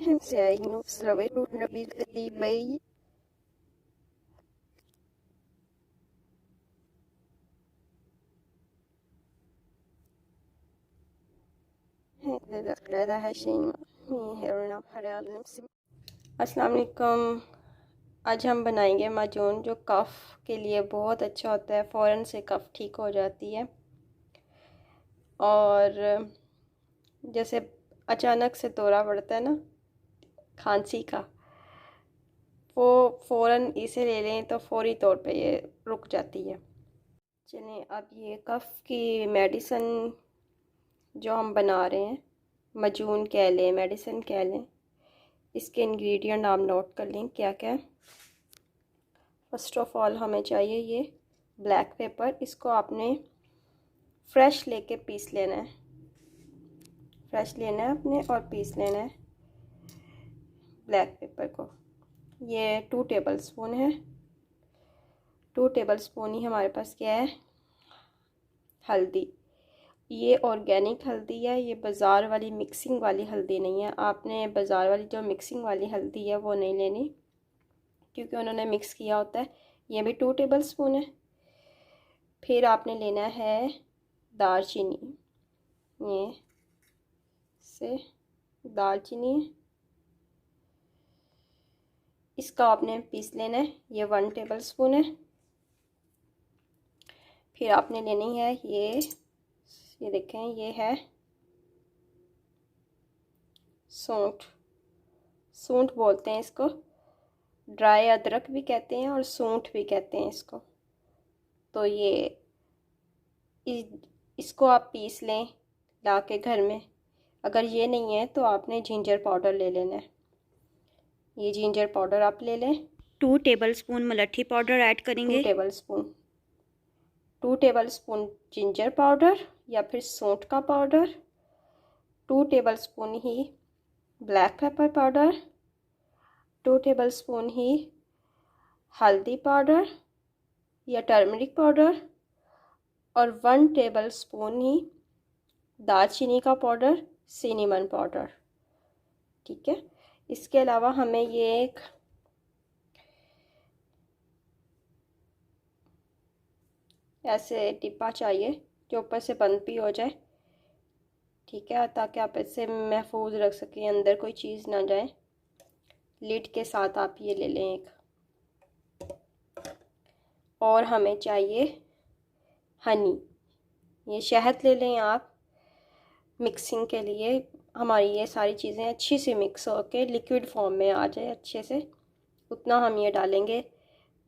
हमसे आई नुस्रवे नबी करीबई अस्सलाम वालेकुम। आज हम बनाएंगे माजून जो कफ़ के लिए बहुत अच्छा होता है, फ़ौरन से कफ़ ठीक हो जाती है। और जैसे अचानक से दौरा पड़ता है ना खांसी का, वो फ़ौरन इसे ले लें तो फ़ौरी तौर पे ये रुक जाती है। चलें, अब ये कफ़ की मेडिसिन जो हम बना रहे हैं, माजून कह लें, मेडिसिन कह लें, इसके इंग्रेडिएंट आप नोट कर लें क्या क्या है। फ़र्स्ट ऑफ़ ऑल हमें चाहिए ये ब्लैक पेपर। इसको आपने फ्रेश लेके पीस लेना है, फ्रेश लेना है अपने और पीस लेना है ब्लैक पेपर को। ये 2 टेबल स्पून है। 2 टेबल स्पून ही हमारे पास क्या है, हल्दी। ये ऑर्गेनिक हल्दी है, ये बाज़ार वाली मिक्सिंग वाली हल्दी नहीं है। आपने बाज़ार वाली जो मिक्सिंग वाली हल्दी है वो नहीं लेनी, क्योंकि उन्होंने मिक्स किया होता है। ये भी 2 टेबल स्पून है। फिर आपने लेना है दालचीनी, ये से दालचीनी, इसका आपने पीस लेना है, ये 1 टेबल स्पून है। फिर आपने लेनी है ये देखें, ये है सूंठ। सूंठ बोलते हैं इसको, ड्राई अदरक भी कहते हैं और सूंठ भी कहते हैं इसको। तो ये इसको आप पीस लें ला के घर में। अगर ये नहीं है तो आपने जिंजर पाउडर ले लेना है। ये जिंजर पाउडर आप ले लें। 2 टेबल स्पून मलट्ठी पाउडर ऐड 2 करेंगे। Tablespoon 2 tablespoon ginger powder या फिर सूंठ का पाउडर, 2 टेबल स्पून ही black pepper powder, 2 tablespoon ही हल्दी पाउडर या टर्मरिक पाउडर, और 1 टेबल स्पून ही दालचीनी का पाउडर, सिनेमन पाउडर। ठीक है। इसके अलावा हमें ये एक ऐसे डिब्बा चाहिए जो ऊपर से बंद भी हो जाए। ठीक है, ताकि आप इसे महफूज रख सकें, अंदर कोई चीज़ ना जाए। लिड के साथ आप ये ले लें एक। और हमें चाहिए हनी, ये शहद ले लें आप मिक्सिंग के लिए। हमारी ये सारी चीज़ें अच्छी से मिक्स होकर लिक्विड फॉर्म में आ जाए अच्छे से, उतना हम ये डालेंगे।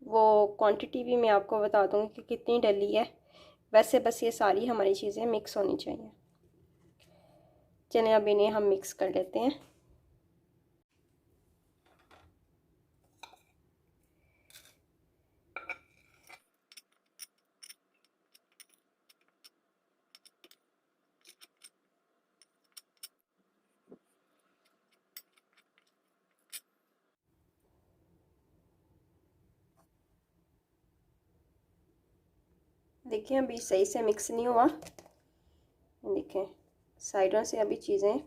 वो क्वांटिटी भी मैं आपको बता दूँगी कि कितनी डली है। वैसे बस ये सारी हमारी चीज़ें मिक्स होनी चाहिए। चलें, अब इन्हें हम मिक्स कर लेते हैं। देखिए अभी सही से मिक्स नहीं हुआ। देखें साइडों से अभी चीज़ें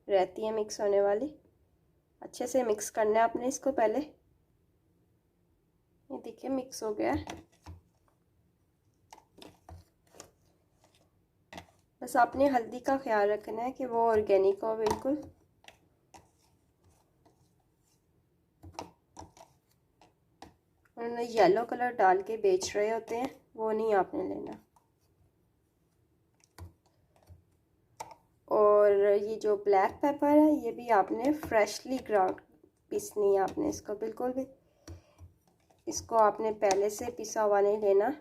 रहती हैं मिक्स होने वाली। अच्छे से मिक्स करना है आपने इसको पहले। ये देखिए मिक्स हो गया है। बस आपने हल्दी का ख्याल रखना है कि वो ऑर्गेनिक हो बिल्कुल। उन्होंने येलो कलर डाल के बेच रहे होते हैं, वो नहीं आपने लेना। और ये जो ब्लैक पेपर है ये भी आपने फ्रेशली ग्राउंड पीसनी है आपने इसको, बिल्कुल भी इसको आपने पहले से पिसा हुआ नहीं लेना।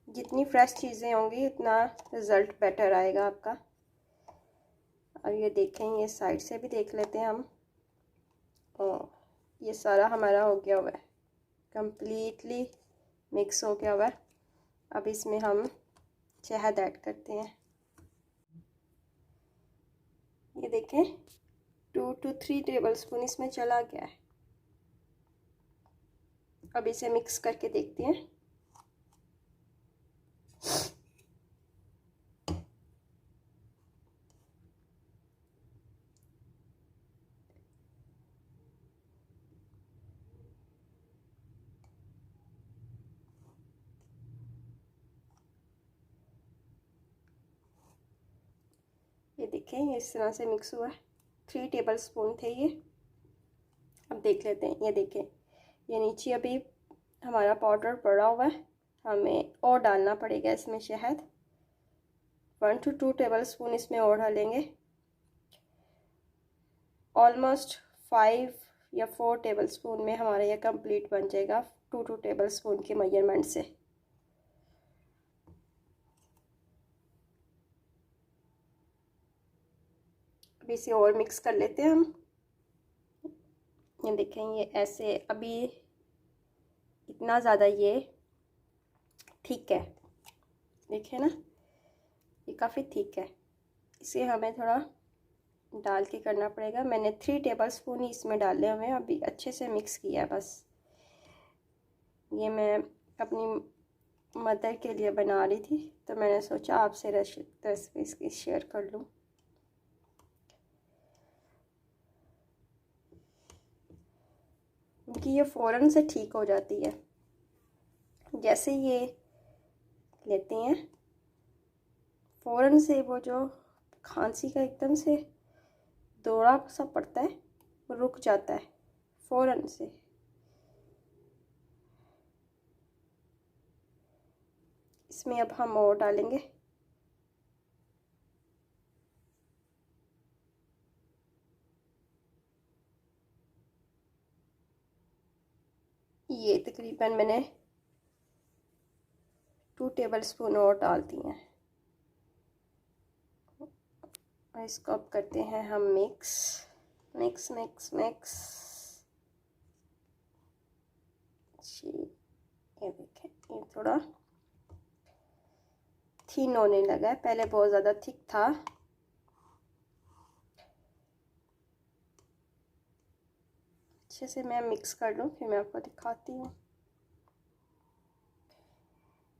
जितनी फ्रेश चीज़ें होंगी उतना रिज़ल्ट बेटर आएगा आपका। अब ये देखें, ये साइड से भी देख लेते हैं हम। ये सारा हमारा हो गया हुआ है, कंप्लीटली मिक्स हो गया हुआ है। अब इसमें हम शहद ऐड करते हैं। ये देखें 2 to 3 टेबल स्पून इसमें चला गया है। अब इसे मिक्स करके देखते हैं। ये देखें, ये इस तरह से मिक्स हुआ है। 3 टेबल स्पून थे ये। अब देख लेते हैं, ये देखें, ये नीचे अभी हमारा पाउडर पड़ा हुआ है। हमें और डालना पड़ेगा इसमें शहद। 1 to 2 टेबल स्पून इसमें और डालेंगे। ऑलमोस्ट 5 या 4 टेबल स्पून में हमारा ये कंप्लीट बन जाएगा, 2 टेबल स्पून के मेजरमेंट से। अब इसे और मिक्स कर लेते हैं हम। ये देखें, ये ऐसे अभी इतना ज़्यादा ये थिक है, देखिए ना, ये काफ़ी थिक है। इसे हमें थोड़ा डाल के करना पड़ेगा। मैंने 3 टेबल स्पून ही इसमें डाले हुए हैं। अभी अच्छे से मिक्स किया है बस। ये मैं अपनी मदर के लिए बना रही थी, तो मैंने सोचा आपसे रेसिपी इसकी शेयर कर लूँ। क्योंकि ये फ़ौरन से ठीक हो जाती है। जैसे ये लेते हैं, फ़ौरन से वो जो खांसी का एकदम से दौरा सा पड़ता है, वो रुक जाता है फ़ौरन से। इसमें अब हम और डालेंगे। ये तकरीबन मैंने 2 टेबल स्पून और डाल दिए हैं। इसको अब करते हैं हम मिक्स मिक्स मिक्स मिक्स। ये देखें, ये थोड़ा थिन होने लगा है, पहले बहुत ज़्यादा थिक था। अच्छे से मैं मिक्स कर लूँ, फिर मैं आपको दिखाती हूँ।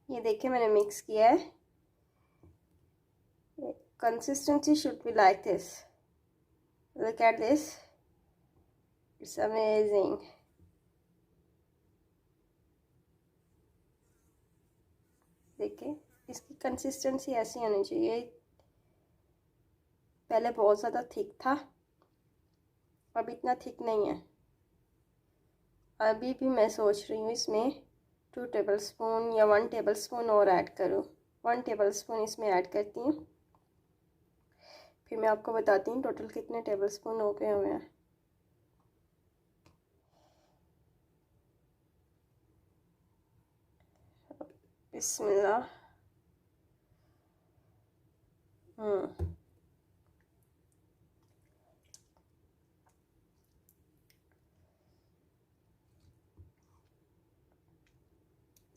ये देखिए, मैंने मिक्स किया है। Consistency should be like this. Look at this, it's amazing. देखिए, इसकी कंसिस्टेंसी ऐसी होनी चाहिए। पहले बहुत ज़्यादा थिक था, अब इतना थिक नहीं है। अभी भी मैं सोच रही हूँ इसमें 2 टेबल स्पून या 1 टेबल स्पून और ऐड करूँ। 1 टेबल स्पून इसमें ऐड करती हूँ, फिर मैं आपको बताती हूँ टोटल कितने टेबल स्पून हो गए हुए हैं। बिस्मिल्लाह।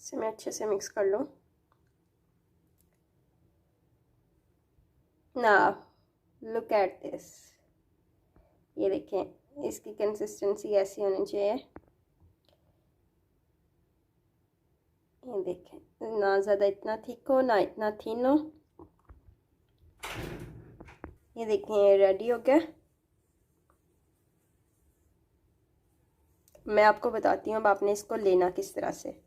इसे मैं अच्छे से मिक्स कर लूँ। Now look at this. ये देखें, इसकी कंसिस्टेंसी ऐसी होनी चाहिए। ये देखें, ना ज़्यादा इतना थिक हो, ना इतना थिन हो। ये देखें, ये रेडी हो गया। मैं आपको बताती हूँ अब आपने इसको लेना किस तरह से।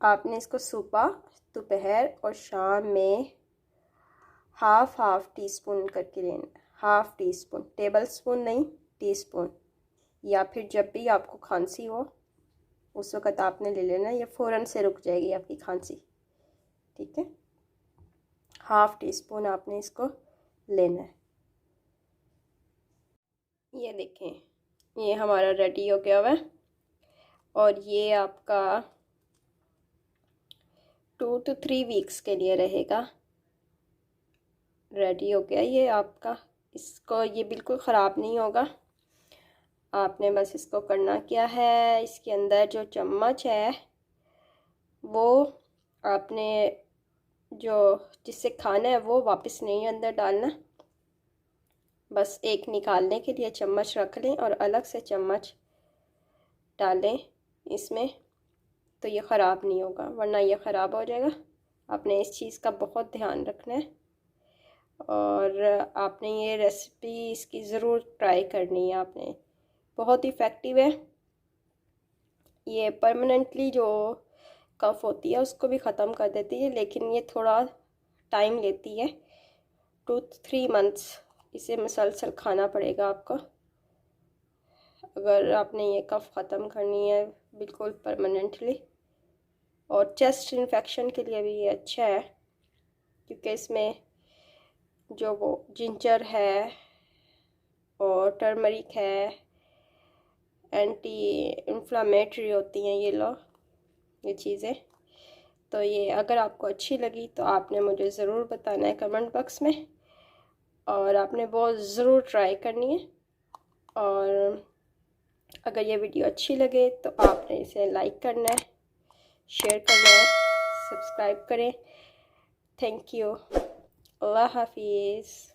आपने इसको सुबह, दोपहर और शाम में हाफ टी स्पून करके लेना। Half tea spoon, table spoon नहीं, टी स्पून। या फिर जब भी आपको खांसी हो उस वक़्त आपने ले लेना, ये फ़ौरन से रुक जाएगी आपकी खांसी। ठीक है, हाफ टी स्पून आपने इसको लेना है। ये देखें, ये हमारा रेडी हो गया हुआ है और ये आपका 2 to 3 वीक्स के लिए रहेगा। रेडी हो गया ये आपका। इसको, ये बिल्कुल ख़राब नहीं होगा। आपने बस इसको करना क्या है, इसके अंदर जो चम्मच है वो आपने जो जिससे खाना है वो वापस नहीं अंदर डालना। बस एक निकालने के लिए चम्मच रख लें और अलग से चम्मच डालें इसमें, तो ये ख़राब नहीं होगा, वरना ये ख़राब हो जाएगा। आपने इस चीज़ का बहुत ध्यान रखना है और आपने ये रेसिपी इसकी ज़रूर ट्राई करनी है आपने। बहुत इफ़ेक्टिव है ये। परमानेंटली जो कफ़ होती है उसको भी ख़त्म कर देती है, लेकिन ये थोड़ा टाइम लेती है to 3 मंथ्स इसे मुसलसल खाना पड़ेगा आपको, अगर आपने ये कफ़ ख़त्म करनी है बिल्कुल परमानेंटली। और चेस्ट इन्फेक्शन के लिए भी ये अच्छा है, क्योंकि इसमें जो वो जिंजर है और टर्मरिक है, एंटी इन्फ्लामेटरी होती हैं ये चीज़ें। तो ये अगर आपको अच्छी लगी तो आपने मुझे ज़रूर बताना है कमेंट बॉक्स में, और आपने बहुत ज़रूर ट्राई करनी है। और अगर ये वीडियो अच्छी लगे तो आपने इसे लाइक करना है, शेयर करना है, सब्सक्राइब करें। Thank you. अल्लाह हाफिज़।